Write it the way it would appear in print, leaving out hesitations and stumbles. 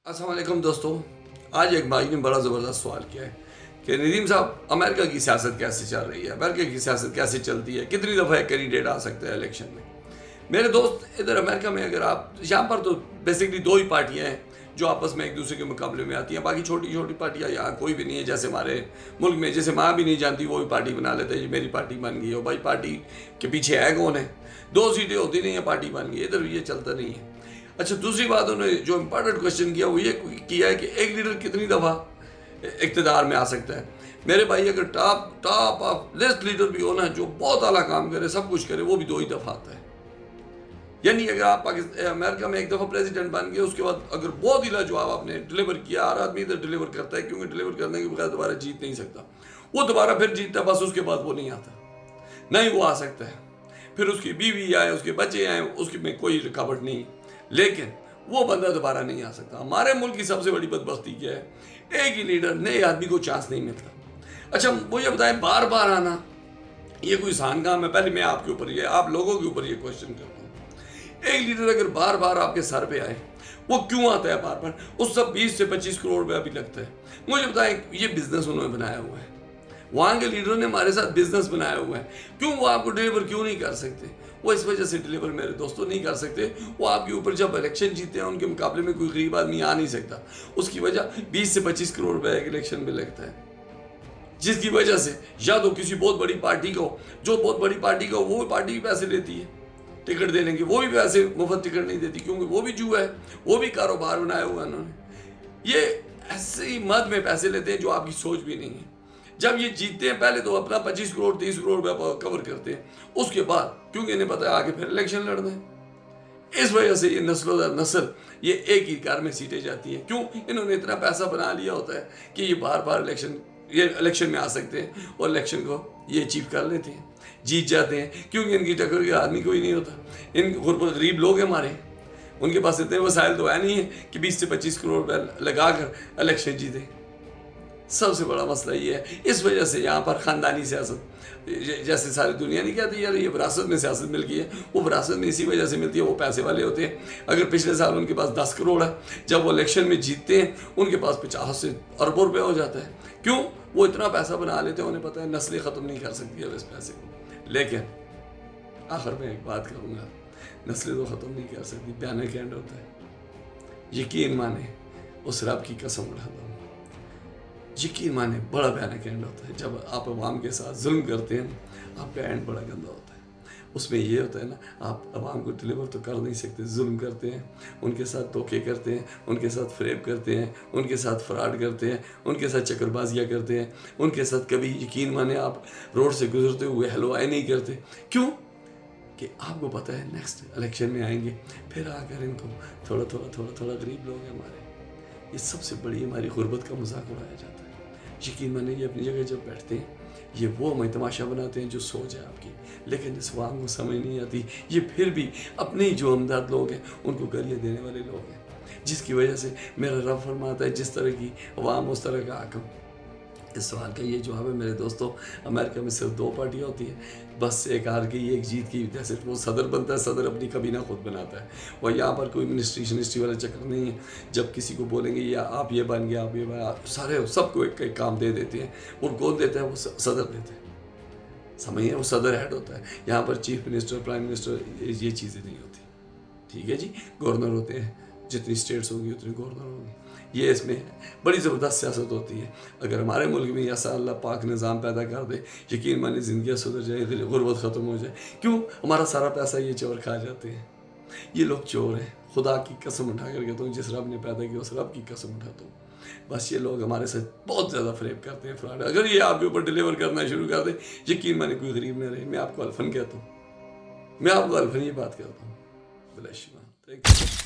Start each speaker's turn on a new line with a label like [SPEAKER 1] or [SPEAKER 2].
[SPEAKER 1] अस्सलाम वालेकुम दोस्तों, आज एक भाई ने बड़ा ज़बरदस्त सवाल किया है कि नदीम साहब, अमेरिका की सियासत कैसे चल रही है, अमेरिका की सियासत कैसे चलती है, कितनी दफ़ा एक कैंडिडेट आ सकता है इलेक्शन में। मेरे दोस्त, इधर अमेरिका में अगर आप यहाँ पर तो बेसिकली दो ही पार्टियाँ हैं जो आपस में एक दूसरे के मुकाबले में आती हैं। बाकी छोटी छोटी पार्टियाँ यहाँ कोई भी नहीं है। जैसे हमारे मुल्क में जैसे माँ भी नहीं जानती वो भी पार्टी बना लेते हैं, ये मेरी पार्टी बन गई है। भाई पार्टी के पीछे है कौन है, 2 सीटें होती नहीं है, पार्टी बन गई। इधर ये चलता नहीं है। अच्छा, दूसरी बात उन्होंने जो इम्पोर्टेंट क्वेश्चन किया वो ये किया है कि एक लीडर कितनी दफ़ा इक़्तिदार में आ सकता है। मेरे भाई, अगर टॉप ऑफ लिस्ट लीडर भी होना जो बहुत आला काम करे, सब कुछ करे, वो भी 2 ही दफ़ा आता है। यानी अगर आप अमेरिका में एक दफ़ा प्रेसिडेंट बन गए, उसके बाद अगर बहुत ही लाजवाब आपने डिलीवर किया, हर आदमी इधर डिलीवर करता है क्योंकि डिलीवर करने के बगैर दोबारा जीत नहीं सकता। वो दोबारा फिर जीतता, बस उसके बाद वो नहीं आता, नहीं वो आ सकता है। फिर उसकी बीवी आए, उसके बच्चे आए, उसकी में कोई रुकावट नहीं, लेकिन वो बंदा दोबारा नहीं आ सकता। हमारे मुल्क की सबसे बड़ी बदबख्ती क्या है, एक ही लीडर, नए आदमी को चांस नहीं मिलता। अच्छा, मुझे बताएं, बार बार आना ये कोई आसान काम है? पहले मैं आपके ऊपर ये, आप लोगों के ऊपर ये क्वेश्चन करता हूँ। एक लीडर अगर बार बार आपके सर पे आए, वो क्यों आता है बार बार? उस सब 20 से 25 करोड़ रुपया भी लगता है। मुझे बताएं, ये बिजनेस उन्होंने बनाया हुआ है, वहाँ के लीडरों ने हमारे साथ बिजनेस बनाया हुआ है। क्यों वो आपको डिलीवर क्यों नहीं कर सकते? वो इस वजह से डिलीवर मेरे दोस्तों नहीं कर सकते, वो आपके ऊपर जब इलेक्शन जीते हैं उनके मुकाबले में कोई गरीब आदमी आ नहीं सकता। उसकी वजह 20 से 25 करोड़ रुपए एक इलेक्शन में लगता है, जिसकी वजह से या तो किसी बहुत बड़ी पार्टी को, जो बहुत बड़ी पार्टी को, वो पार्टी भी पैसे लेती है टिकट देने के, वो भी पैसे मुफ्त टिकट नहीं देती क्योंकि वो भी जुआ है, वो भी कारोबार बनाया हुआ है उन्होंने। ये ऐसे ही मद में पैसे लेते हैं जो आपकी सोच भी नहीं है। जब ये जीतते हैं, पहले तो अपना 25 करोड़ 30 करोड़ रुपया कवर करते हैं, उसके बाद क्योंकि इन्हें पता है आगे फिर इलेक्शन लड़ना है, इस वजह से ये नस्लों दर नस्ल ये एक ही कार में सीटें जाती हैं। क्यों? इन्होंने इतना पैसा बना लिया होता है कि ये बार बार इलेक्शन में आ सकते हैं और इलेक्शन को ये अचीव कर लेते हैं, जीत जाते हैं, क्योंकि इनकी टक्कर का आदमी कोई नहीं होता। इन गरीब लोग हैं हमारे, उनके पास इतने वसाइल तो है नहीं है कि 20 से 25 करोड़ रुपया लगा कर इलेक्शन जीते। सबसे बड़ा मसला ये है। इस वजह से यहाँ पर ख़ानदानी सियासत, जैसे सारी दुनिया नहीं कहती यार ये विरासत में सियासत मिल गई है, वो विरासत में इसी वजह से मिलती है, वो पैसे वाले होते हैं। अगर पिछले साल उनके पास 10 करोड़ है, जब वो इलेक्शन में जीतते हैं उनके पास 50 से अरबों रुपये हो जाता है। क्यों? वो इतना पैसा बना लेते हैं, उन्हें पता है नस्लें ख़त्म नहीं कर सकती है इस पैसे को। लेकिन आखिर में एक बात करूँगा, नस्लें तो ख़त्म नहीं कर सकती, भयानक एंड होता है। यकीन माने, उस रब की कसम उठाता हूँ, यकीन माने बड़ा भयानक एंड होता है। जब आप अवाम के साथ जुल्म करते हैं, आपका एंड बड़ा गंदा होता है। उसमें ये होता है ना, आप अवाम को डिलीवर तो कर नहीं सकते, जुल्म करते हैं, उनके साथ धोखे करते हैं, उनके साथ फ्रेब करते हैं, उनके साथ फ्रॉड करते हैं, उनके साथ चक्करबाजियाँ करते हैं, उनके साथ कभी यकीन माने आप रोड से गुजरते हुए हलवाई नहीं करते। क्यों? कि आपको पता है नेक्स्ट इलेक्शन में आएंगे, फिर आकर इनको थोड़ा गरीब लोग हैं हमारे, ये सबसे बड़ी हमारी गुर्बत का मजाक उड़ाया जाता है। यकीन माने ये अपनी जगह जब बैठते हैं, ये वो हमें तमाशा बनाते हैं जो सोच है आपकी, लेकिन इस वाम को समझ नहीं आती। ये फिर भी अपने ही जो हमदर्द लोग हैं उनको गालियाँ देने वाले लोग हैं, जिसकी वजह से मेरा रब फरमाता है जिस तरह की अवाम उस तरह का हाकिम। इस सवाल का ये जवाब है मेरे दोस्तों, अमेरिका में सिर्फ 2 पार्टियाँ होती हैं, बस एक हार गई एक जीत की। जैसे वो सदर बनता है, सदर अपनी कबीना खुद बनाता है, और यहाँ पर कोई मिनिस्ट्री वाला चक्कर नहीं है। जब किसी को बोलेंगे या आप ये बन गया, आप ये बन, सारे सबको एक काम दे देते हैं, और कौन देता है? वो सदर देते हैं। समझिए, वो सदर हेड होता है। यहाँ पर चीफ मिनिस्टर, प्राइम मिनिस्टर, ये चीज़ें नहीं होती। ठीक है जी, गवर्नर होते हैं, जितनी स्टेट्स होंगी उतनी गवर्नर होंगी। ये इसमें बड़ी ज़बरदस्त सियासत होती है। अगर हमारे मुल्क में ऐसा अल्लाह पाक निज़ाम पैदा कर दे, यकीन माने ज़िंदगी सुधर जाए, गुर्बत ख़त्म हो जाए। क्यों? हमारा सारा पैसा ये चोर खा जाते हैं। ये लोग चोर हैं, खुदा की कसम उठा कर कहता हूँ, जिस रब ने पैदा किया उस रब की कसम उठाता हूँ। बस ये लोग हमारे साथ बहुत ज़्यादा फ्रेब करते हैं, फ्रॉड। अगर ये आपके ऊपर डिलीवर करना शुरू कर दे, यकीन माने कोई गरीब न रहे। मैं आपको अल्फन कहता हूँ, मैं आपको अल्फन ये बात कहता हूँ। Thank you.